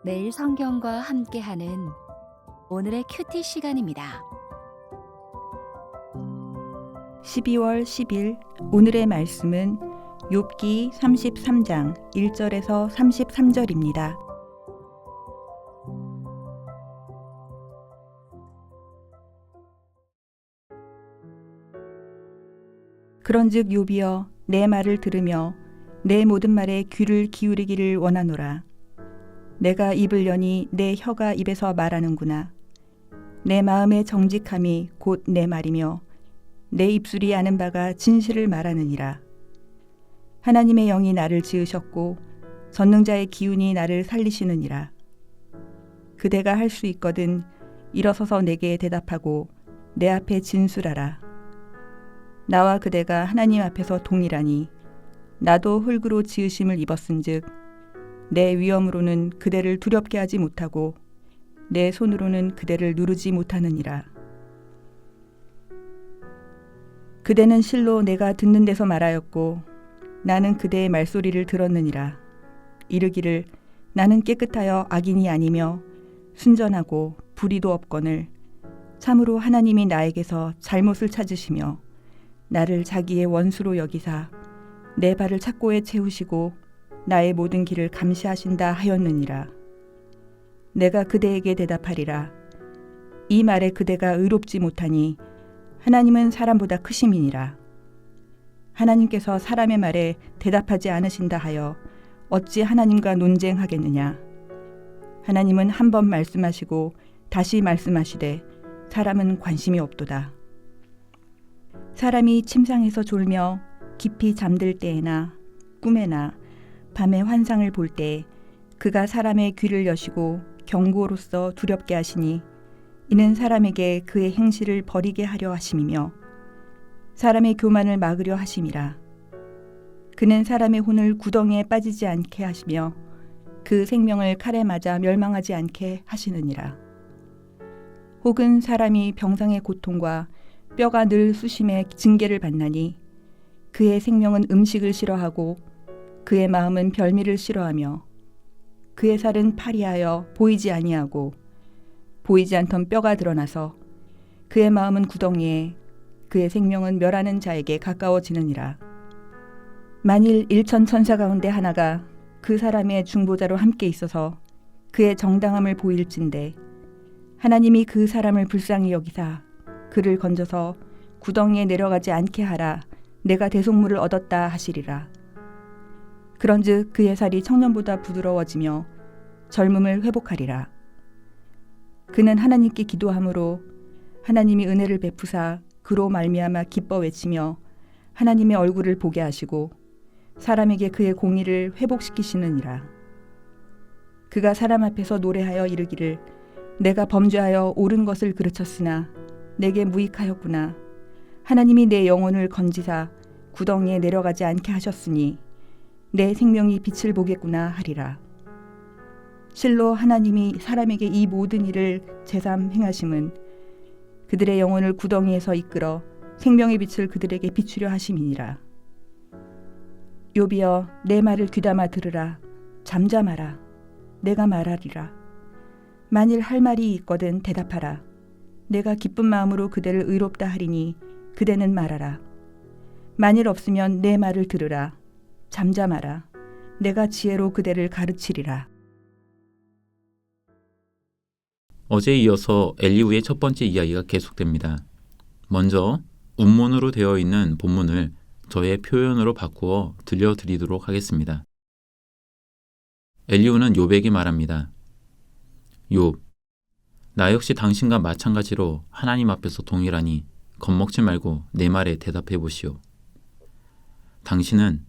매일 성경과 함께하는 오늘의 큐티 시간입니다. 12월 10일 오늘의 말씀은 욥기 33장 1절에서 33절입니다. 그런즉 욥이여 내 말을 들으며 내 모든 말에 귀를 기울이기를 원하노라. 내가 입을 여니 내 혀가 입에서 말하는구나. 내 마음의 정직함이 곧 내 말이며 내 입술이 아는 바가 진실을 말하느니라. 하나님의 영이 나를 지으셨고 전능자의 기운이 나를 살리시느니라. 그대가 할 수 있거든 일어서서 내게 대답하고 내 앞에 진술하라. 나와 그대가 하나님 앞에서 동일하니 나도 흙으로 지으심을 입었은즉 내 위엄으로는 그대를 두렵게 하지 못하고 내 손으로는 그대를 누르지 못하느니라. 그대는 실로 내가 듣는 데서 말하였고 나는 그대의 말소리를 들었느니라. 이르기를 나는 깨끗하여 악인이 아니며 순전하고 불의도 없거늘 참으로 하나님이 나에게서 잘못을 찾으시며 나를 자기의 원수로 여기사 내 발을 착고에 채우시고 나의 모든 길을 감시하신다 하였느니라. 내가 그대에게 대답하리라. 이 말에 그대가 의롭지 못하니 하나님은 사람보다 크심이니라. 하나님께서 사람의 말에 대답하지 않으신다 하여 어찌 하나님과 논쟁하겠느냐. 하나님은 한 번 말씀하시고 다시 말씀하시되 사람은 관심이 없도다. 사람이 침상에서 졸며 깊이 잠들 때에나 꿈에나 밤에 환상을 볼 때 그가 사람의 귀를 여시고 경고로서 두렵게 하시니 이는 사람에게 그의 행실을 버리게 하려 하심이며 사람의 교만을 막으려 하심이라. 그는 사람의 혼을 구덩이에 빠지지 않게 하시며 그 생명을 칼에 맞아 멸망하지 않게 하시느니라. 혹은 사람이 병상의 고통과 뼈가 늘 쑤심에 징계를 받나니 그의 생명은 음식을 싫어하고 그의 마음은 별미를 싫어하며 그의 살은 파리하여 보이지 아니하고 보이지 않던 뼈가 드러나서 그의 마음은 구덩이에 그의 생명은 멸하는 자에게 가까워지느니라. 만일 1천 천사 가운데 하나가 그 사람의 중보자로 함께 있어서 그의 정당함을 보일진대 하나님이 그 사람을 불쌍히 여기사 그를 건져서 구덩이에 내려가지 않게 하라. 내가 대속물을 얻었다 하시리라. 그런즉 그의 살이 청년보다 부드러워지며 젊음을 회복하리라. 그는 하나님께 기도함으로 하나님이 은혜를 베푸사 그로 말미암아 기뻐 외치며 하나님의 얼굴을 보게 하시고 사람에게 그의 공의를 회복시키시느니라. 그가 사람 앞에서 노래하여 이르기를 내가 범죄하여 옳은 것을 그르쳤으나 내게 무익하였구나. 하나님이 내 영혼을 건지사 구덩이에 내려가지 않게 하셨으니 내 생명이 빛을 보겠구나 하리라. 실로 하나님이 사람에게 이 모든 일을 제삼 행하심은 그들의 영혼을 구덩이에서 이끌어 생명의 빛을 그들에게 비추려 하심이니라. 욥이여 내 말을 귀담아 들으라. 잠잠하라. 내가 말하리라. 만일 할 말이 있거든 대답하라. 내가 기쁜 마음으로 그대를 의롭다 하리니 그대는 말하라. 만일 없으면 내 말을 들으라. 잠잠하라. 내가 지혜로 그대를 가르치리라. 어제에 이어서 엘리후의 첫 번째 이야기가 계속됩니다. 먼저 운문으로 되어 있는 본문을 저의 표현으로 바꾸어 들려드리도록 하겠습니다. 엘리후는 욥에게 말합니다. 욥, 나 역시 당신과 마찬가지로 하나님 앞에서 동일하니 겁먹지 말고 내 말에 대답해 보시오. 당신은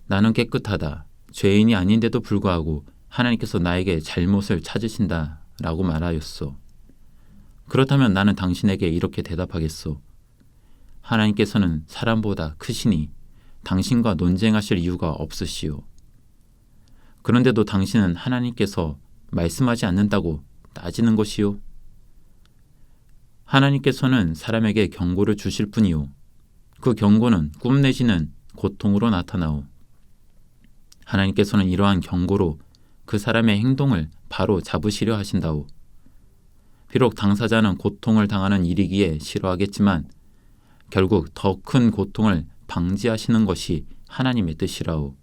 나는 깨끗하다, 죄인이 아닌데도 불구하고 하나님께서 나에게 잘못을 찾으신다 라고 말하였소. 그렇다면 나는 당신에게 이렇게 대답하겠소. 하나님께서는 사람보다 크시니 당신과 논쟁하실 이유가 없으시오. 그런데도 당신은 하나님께서 말씀하지 않는다고 따지는 것이요. 하나님께서는 사람에게 경고를 주실 뿐이요. 그 경고는 꿈 내지는 고통으로 나타나오. 하나님께서는 이러한 경고로 그 사람의 행동을 바로 잡으시려 하신다오. 비록 당사자는 고통을 당하는 일이기에 싫어하겠지만 결국 더 큰 고통을 방지하시는 것이 하나님의 뜻이라오.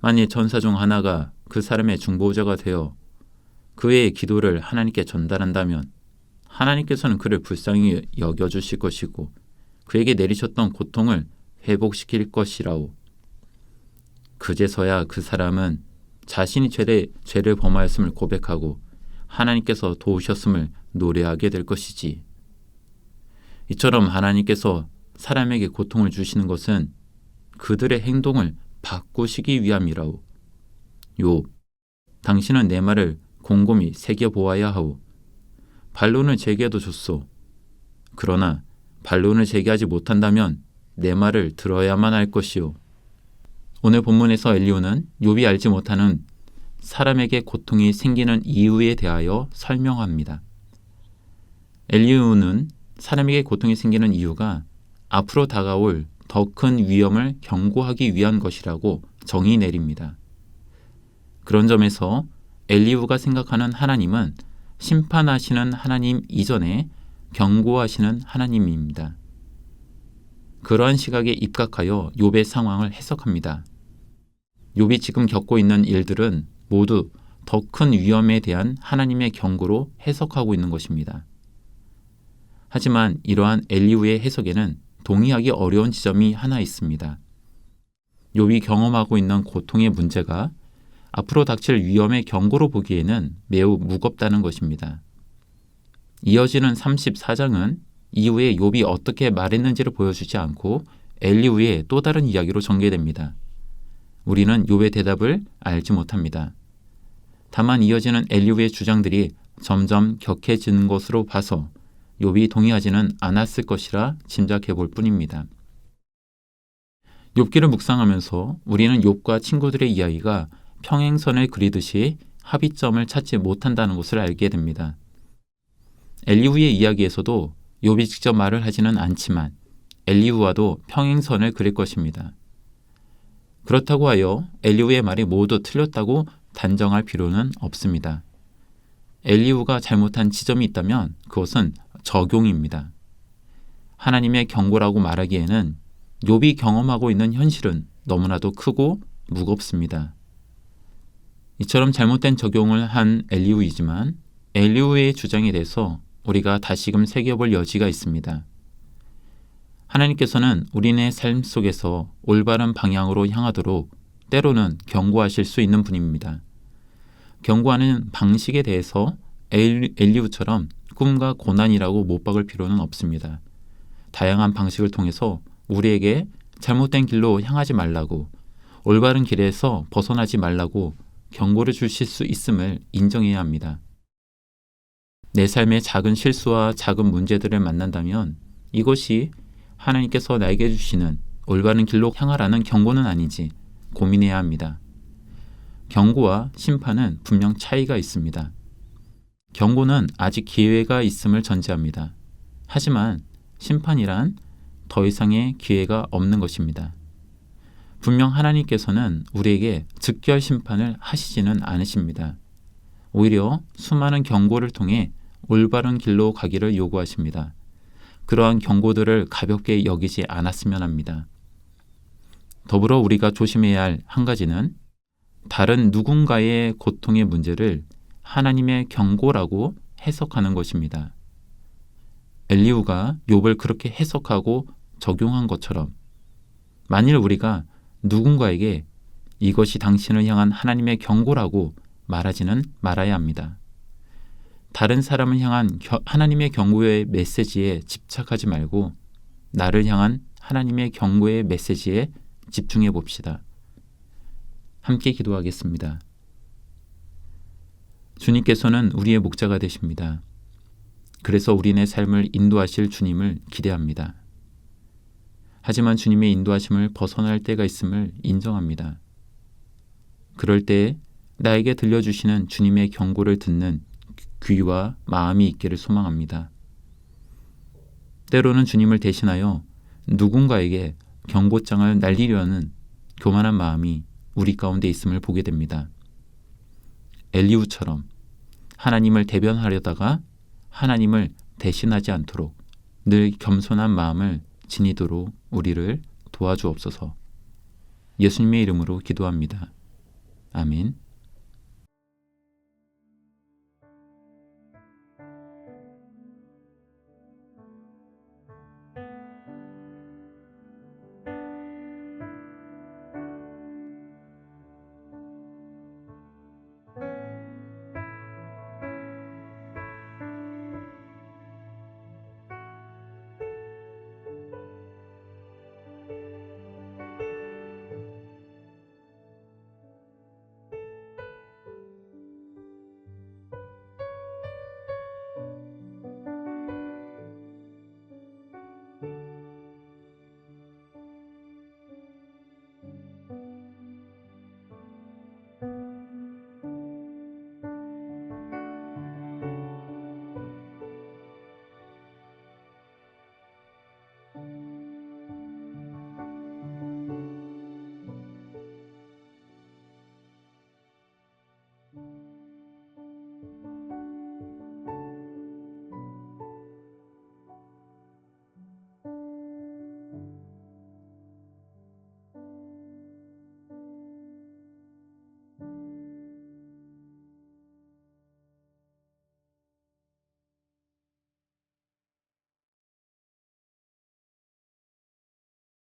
만일 전사 중 하나가 그 사람의 중보자가 되어 그의 기도를 하나님께 전달한다면 하나님께서는 그를 불쌍히 여겨주실 것이고 그에게 내리셨던 고통을 회복시킬 것이라오. 그제서야 그 사람은 자신이 죄를 범하였음을 고백하고 하나님께서 도우셨음을 노래하게 될 것이지. 이처럼 하나님께서 사람에게 고통을 주시는 것은 그들의 행동을 바꾸시기 위함이라오. 욥, 당신은 내 말을 곰곰이 새겨보아야 하오. 반론을 제기해도 좋소. 그러나 반론을 제기하지 못한다면 내 말을 들어야만 할 것이오. 오늘 본문에서 엘리후는 욥이 알지 못하는 사람에게 고통이 생기는 이유에 대하여 설명합니다. 엘리후는 사람에게 고통이 생기는 이유가 앞으로 다가올 더 큰 위험을 경고하기 위한 것이라고 정의 내립니다. 그런 점에서 엘리후가 생각하는 하나님은 심판하시는 하나님 이전에 경고하시는 하나님입니다. 그러한 시각에 입각하여 욥의 상황을 해석합니다. 욥이 지금 겪고 있는 일들은 모두 더 큰 위험에 대한 하나님의 경고로 해석하고 있는 것입니다. 하지만 이러한 엘리후의 해석에는 동의하기 어려운 지점이 하나 있습니다. 욥이 경험하고 있는 고통의 문제가 앞으로 닥칠 위험의 경고로 보기에는 매우 무겁다는 것입니다. 이어지는 34장은 이후에 욥이 어떻게 말했는지를 보여주지 않고 엘리후의 또 다른 이야기로 전개됩니다. 우리는 욥의 대답을 알지 못합니다. 다만 이어지는 엘리후의 주장들이 점점 격해지는 것으로 봐서 욥이 동의하지는 않았을 것이라 짐작해 볼 뿐입니다. 욥기를 묵상하면서 우리는 욥과 친구들의 이야기가 평행선을 그리듯이 합의점을 찾지 못한다는 것을 알게 됩니다. 엘리후의 이야기에서도 욥이 직접 말을 하지는 않지만 엘리후와도 평행선을 그릴 것입니다. 그렇다고 하여 엘리후의 말이 모두 틀렸다고 단정할 필요는 없습니다. 엘리후가 잘못한 지점이 있다면 그것은 적용입니다. 하나님의 경고라고 말하기에는 욥이 경험하고 있는 현실은 너무나도 크고 무겁습니다. 이처럼 잘못된 적용을 한 엘리후이지만 엘리후의 주장에 대해서 우리가 다시금 새겨볼 여지가 있습니다. 하나님께서는 우리네 삶 속에서 올바른 방향으로 향하도록 때로는 경고하실 수 있는 분입니다. 경고하는 방식에 대해서 엘리후처럼 꿈과 고난이라고 못 박을 필요는 없습니다. 다양한 방식을 통해서 우리에게 잘못된 길로 향하지 말라고, 올바른 길에서 벗어나지 말라고 경고를 주실 수 있음을 인정해야 합니다. 내 삶의 작은 실수와 작은 문제들을 만난다면 이것이 하나님께서 나에게 주시는 올바른 길로 향하라는 경고는 아닌지 고민해야 합니다. 경고와 심판은 분명 차이가 있습니다. 경고는 아직 기회가 있음을 전제합니다. 하지만 심판이란 더 이상의 기회가 없는 것입니다. 분명 하나님께서는 우리에게 즉결 심판을 하시지는 않으십니다. 오히려 수많은 경고를 통해 올바른 길로 가기를 요구하십니다. 그러한 경고들을 가볍게 여기지 않았으면 합니다. 더불어 우리가 조심해야 할 한 가지는 다른 누군가의 고통의 문제를 하나님의 경고라고 해석하는 것입니다. 엘리후가 욥을 그렇게 해석하고 적용한 것처럼 만일 우리가 누군가에게 이것이 당신을 향한 하나님의 경고라고 말하지는 말아야 합니다. 다른 사람을 향한 하나님의 경고의 메시지에 집착하지 말고 나를 향한 하나님의 경고의 메시지에 집중해 봅시다. 함께 기도하겠습니다. 주님께서는 우리의 목자가 되십니다. 그래서 우리네 삶을 인도하실 주님을 기대합니다. 하지만 주님의 인도하심을 벗어날 때가 있음을 인정합니다. 그럴 때 나에게 들려주시는 주님의 경고를 듣는 귀와 마음이 있기를 소망합니다. 때로는 주님을 대신하여 누군가에게 경고장을 날리려는 교만한 마음이 우리 가운데 있음을 보게 됩니다. 엘리후처럼 하나님을 대변하려다가 하나님을 대신하지 않도록 늘 겸손한 마음을 지니도록 우리를 도와주옵소서. 예수님의 이름으로 기도합니다. 아멘.